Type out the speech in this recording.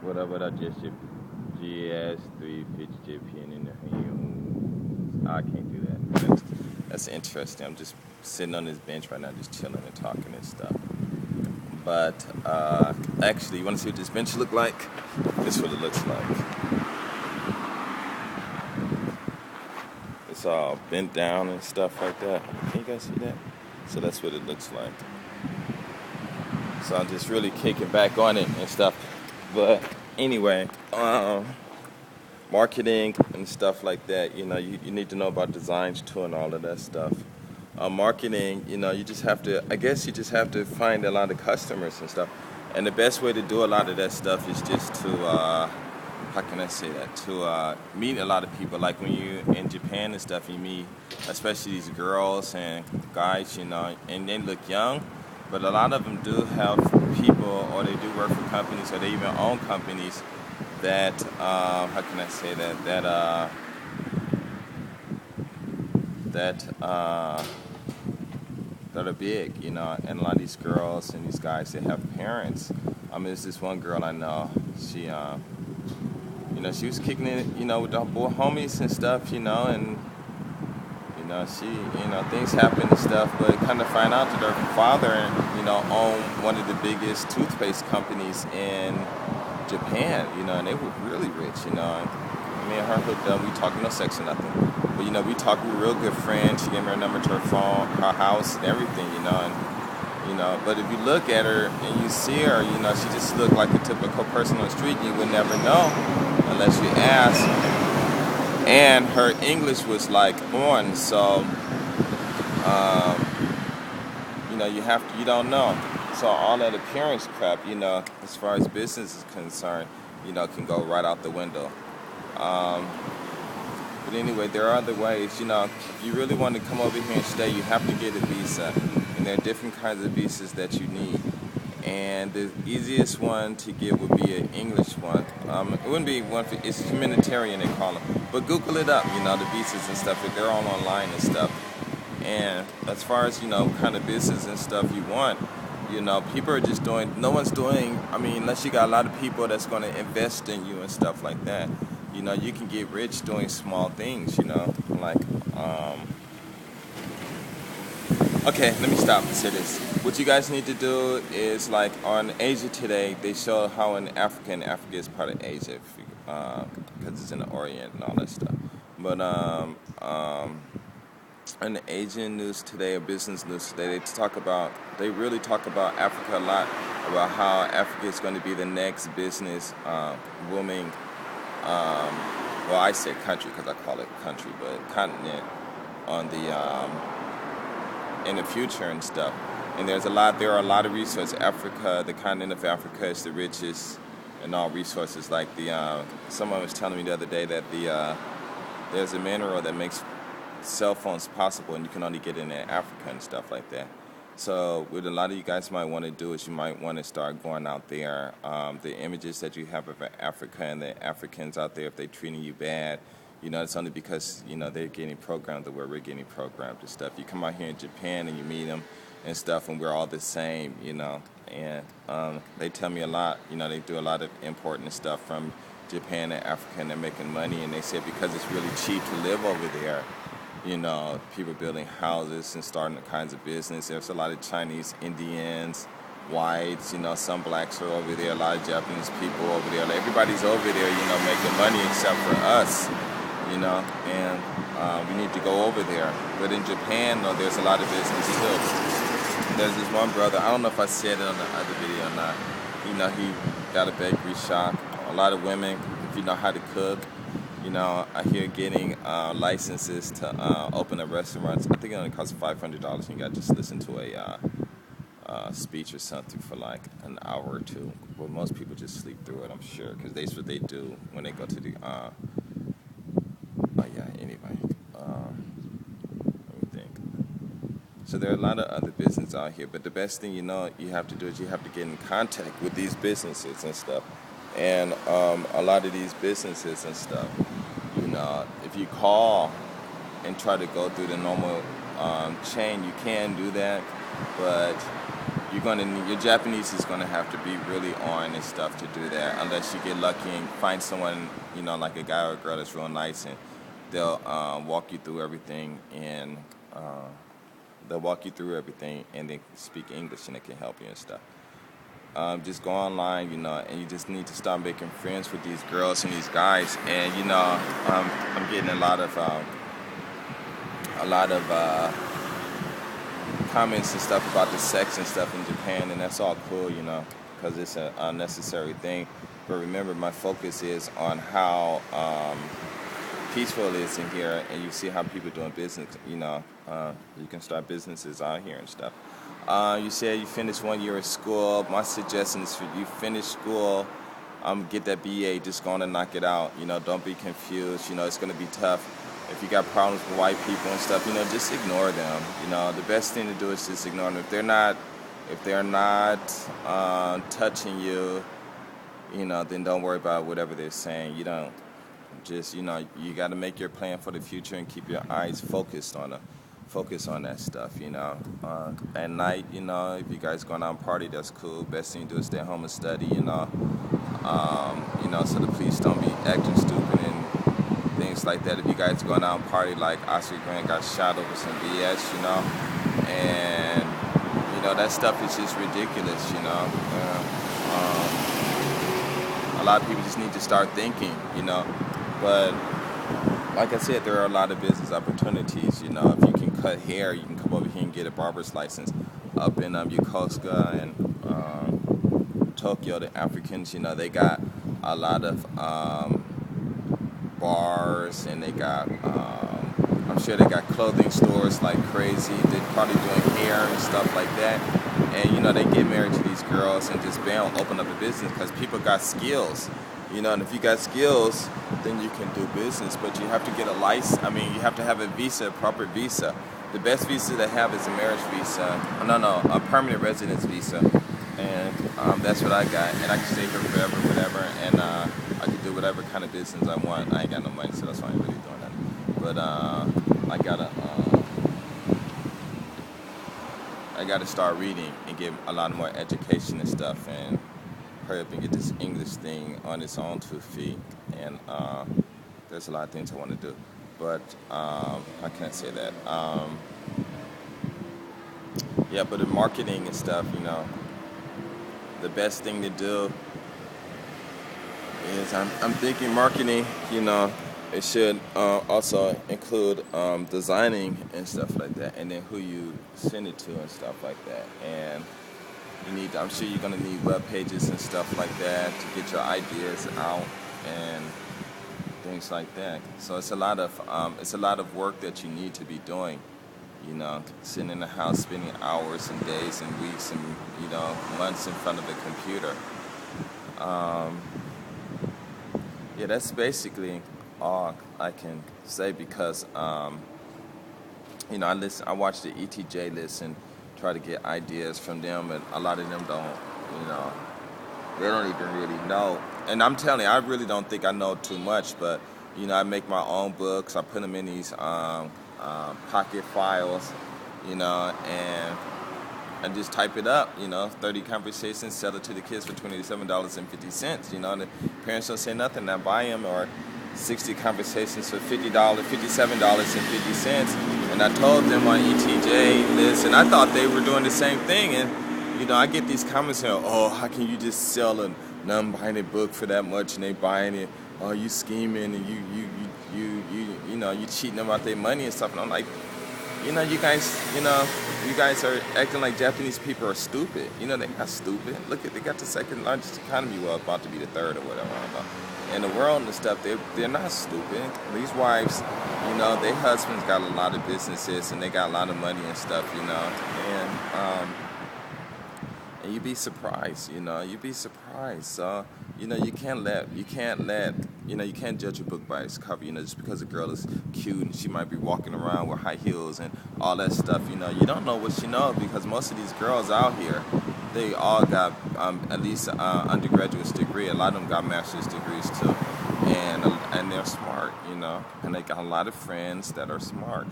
What up, just your GS 350 JPN in the I can't do that. That's interesting. I'm just sitting on this bench right now, just chilling and talking and stuff. But actually, you want to see what this bench look like? This is what it looks like. It's all bent down and stuff like that. Can you guys see that? So that's what it looks like. So I'm just really kicking back on it and stuff. But anyway, marketing and stuff like that, you need to know about designs too and all of that stuff. Marketing, you just have to, I guess you just have to find a lot of customers and stuff. And the best way to do a lot of that stuff is just to, how can I say that, to meet a lot of people. Like when you're in Japan and stuff, you meet especially these girls and guys, and they look young. But a lot of them do have people, or they do work for companies, or they even own companies that, how can I say that, that are big, and a lot of these girls and these guys, they have parents. There's this one girl I know, she, she was kicking it, with the boy homies and stuff, and she, things happen and stuff, but kind of find out that her father, owned one of the biggest toothpaste companies in Japan, and they were really rich, Me and her hooked up, we talked, no sex or nothing, but, we talked, we were real good friends. She gave me her number to her phone, her house, and everything, but if you look at her and you see her, she just looked like a typical person on the street. You would never know unless you ask. And her English was like on, so you don't know. So all that appearance crap, as far as business is concerned, can go right out the window. But anyway, there are other ways. If you really want to come over here and stay, you have to get a visa, and there are different kinds of visas that you need. And the easiest one to get would be an English one. It wouldn't be one for, it's humanitarian, they call them. But Google it up, the visas and stuff. They're all online and stuff. And as far as, kind of business and stuff you want, people are just doing, no one's doing, unless you got a lot of people that's going to invest in you and stuff like that. You can get rich doing small things, like, okay, let me stop and say this. What you guys need to do is, like, on Asia Today, they show how in Africa is part of Asia, because it's in the Orient and all that stuff. But on the Asian news today, or business news today, they really talk about Africa a lot, about how Africa is going to be the next business booming, well, I say country because I call it country, but continent on the in the future and stuff. And there are a lot of resources. Africa, the continent of Africa, is the richest in all resources. Like someone was telling me the other day that there's a mineral that makes cell phones possible, and you can only get it in Africa and stuff like that. So what a lot of you guys might want to do is you might want to start going out there. The images that you have of Africa and the Africans out there, if they're treating you bad, it's only because, they're getting programmed the way we're getting programmed and stuff. You come out here in Japan and you meet them and stuff, and we're all the same, And they tell me a lot, they do a lot of important stuff from Japan and Africa, and they're making money, and they say because it's really cheap to live over there, people building houses and starting all kinds of business. There's a lot of Chinese, Indians, whites, some blacks are over there, a lot of Japanese people over there. Like, everybody's over there, making money except for us, and we need to go over there. But in Japan, though, there's a lot of business too. There's this one brother, I don't know if I said it on the other video or not, he got a bakery shop. A lot of women, if you know how to cook, I hear getting licenses to open up restaurants. I think it only costs $500. You got to just listen to a speech or something for like an hour or two. Well, most people just sleep through it, I'm sure, because that's what they do when they go to the. Anyway, let me think. So there are a lot of other businesses out here, but the best thing you have to do is you have to get in contact with these businesses and stuff. And a lot of these businesses and stuff, if you call and try to go through the normal chain, you can do that, but your Japanese is gonna have to be really on and stuff to do that, unless you get lucky and find someone, like a guy or a girl that's real nice, and they'll walk you through everything, and they speak English and they can help you and stuff. Just go online, and you just need to start making friends with these girls and these guys, and I'm getting a lot of comments and stuff about the sex and stuff in Japan, and that's all cool, because it's an unnecessary thing. But remember, my focus is on how peaceful it is in here, and you see how people doing business. You can start businesses out here and stuff. You said you finished 1 year of school. My suggestion is for you finish school, get that BA, just go on and knock it out. Don't be confused. It's going to be tough. If you got problems with white people and stuff, just ignore them. The best thing to do is just ignore them. If they're not touching you, then don't worry about whatever they're saying. You got to make your plan for the future and keep your eyes focused on that stuff. At night, if you guys going out and party, that's cool. Best thing to do is stay home and study. So the police don't be acting stupid and things like that. If you guys going out and party, like Oscar Grant got shot over some BS, and that stuff is just ridiculous. A lot of people just need to start thinking, but like I said, there are a lot of business opportunities. If you can cut hair, you can come over here and get a barber's license up in Yokosuka and Tokyo. The Africans, they got a lot of bars, and they got, I'm sure they got clothing stores like crazy. They're probably doing hair and stuff like that. And, they get married to these girls and just bam, open up a business because people got skills. And if you got skills, then you can do business, but you have to get a license. You have to have a visa, a proper visa. The best visa to have is a marriage visa. A permanent residence visa. And that's what I got. And I can stay here forever, whatever, and I can do whatever kind of business I want. I ain't got no money, so that's why I ain't really doing that. But I gotta start reading and get a lot more education and stuff, and hurry up and get this English thing on its own 2 feet. And there's a lot of things I want to do, but I can't say that. But in marketing and stuff, the best thing to do is I'm thinking marketing, it should also include designing and stuff like that, and then who you send it to and stuff like that. And I'm sure you're gonna need web pages and stuff like that to get your ideas out and things like that. So it's a lot of work that you need to be doing. Sitting in the house, spending hours and days and weeks and months in front of the computer. That's basically all I can say, because I watch the ETJ list and try to get ideas from them, and a lot of them don't, they don't even really know. And I'm telling you, I really don't think I know too much, but, I make my own books. I put them in these pocket files, and I just type it up, 30 conversations, sell it to the kids for $27.50, and the parents don't say nothing. I buy them, or 60 conversations for $57.50, and I told them on ETJ list, and I thought they were doing the same thing, and I get these comments saying, oh, how can you just sell a non-binding book for that much, and they buying it? Oh, you scheming, and you cheating them out their money and stuff. And I'm like, you guys are acting like Japanese people are stupid. They're not stupid. Look, they got the second largest economy, well, about to be the third or whatever, I don't know. In the world and stuff, they're not stupid. These wives, their husbands got a lot of businesses and they got a lot of money and stuff, and you'd be surprised, you'd be surprised. So, you can't judge a book by its cover, just because a girl is cute and she might be walking around with high heels and all that stuff, you don't know what she knows, because most of these girls out here, they all got at least an undergraduate degree. A lot of them got master's degrees too, and they're smart, and they got a lot of friends that are smart.